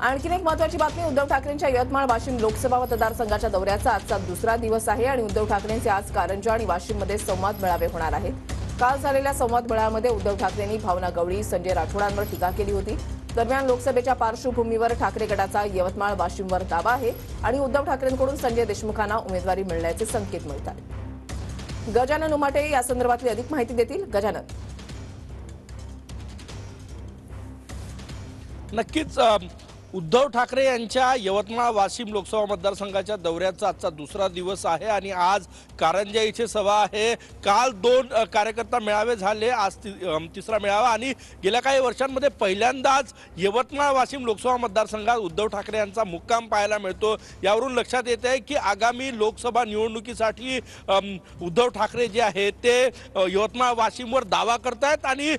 आणखीन एक महत्त्वाची बातमी, उद्धव ठाकरेंच्या यवतमाळ वाशिम लोकसभा मतदारसंघाच्या दौऱ्याचा आजचा दुसरा दिवस आहे आणि उद्धव ठाकरेंचे आज कारंजा आणि वाशिममध्ये संवाद मेळावे होणार आहेत। काल झालेल्या संवाद मेळाव्यामध्ये उद्धव ठाकरेंनी भावना गवळी, संजय राठोडांवर टीका केली होती। दरम्यान लोकसभेच्या पार्श्वभूमीवर ठाकरे गटाचा यवतमाळ वाशिमवर दावा आहे आणि उद्धव ठाकरेंकडून संजय देशमुखांना उमेदवारी मिळण्याचे संकेत मिळतात। गजानन उमाटे या संदर्भातली अधिक माहिती देतील। गजानन, नक्कीच उद्धव ठाकरे यांच्या यवतमाळ वाशिम लोकसभा मतदारसंघाच्या दौऱ्याचा आजचा दुसरा दिवस आहे आणि आज कारंजा इथे सभा आहे। काल 2 कार्यकर्ता मेळावे झाले, आज तिसरा मेळावा आणि गेल्या काही वर्षांमध्ये पहिल्यांदाच यवतमाळ वाशिम लोकसभा मतदारसंघात उद्धव ठाकरे यांचा मुक्काम पाहायला मिळतो। यावरून लक्षात येत आहे की आगामी लोकसभा निवडणुकीसाठी उद्धव ठाकरे जे आहेत ते यवतमाळ वाशिमवर दावा करतायत आणि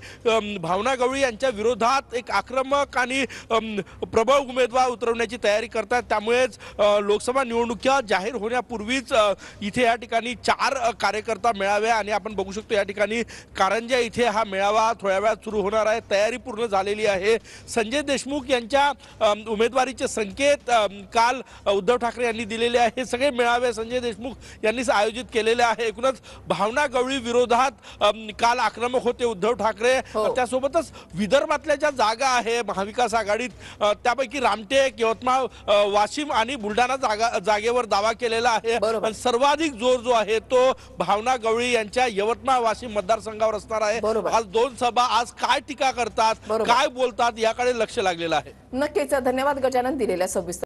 भावना गवळी यांच्या विरोधात एक आक्रमक आणि प्रबळ उमेदवार उतरवण्याची तयारी करतात। त्यामुळेच लोकसभा निवडणुका जाहीर होण्यापूर्वीच इथे या ठिकाणी 4 कार्यकर्ता मेळावे आणि आपण बघू शकतो या ठिकाणी कारंजा इथे हा मेळावा थोड्या वेळात सुरू होणार आहे। तयारी पूर्ण झालेली आहे। संजय देशमुख यांच्या उमेदवारीचे संकेत काल उद्धव ठाकरे यांनी दिलेले आहे। हे सगळे मेळावे संजय देशमुख यांनीच आयोजित केलेले आहे। एकूणच भावना गवळी विरोधात काल आक्रमक होते उद्धव ठाकरे। त्यासोबतच विदर्भातल्या ज्या जागा आहे महाविकास आघाडीत त्यापैकी रामटेक, यवतमाळ, वाशिम आणि बुलढाणा जागेवर दावा केलेला आहे। सर्वाधिक जोर जो आहे तो भावना गवळी यांच्या यवतमाळ वाशिम मतदारसंघावर असणार आहे। आज 2 सभा, आज काय टीका करतात, काय बोलतात याकडे लक्ष लागलेलं आहे। नक्कीच धन्यवाद गजानन दिलेल्या सविस्तर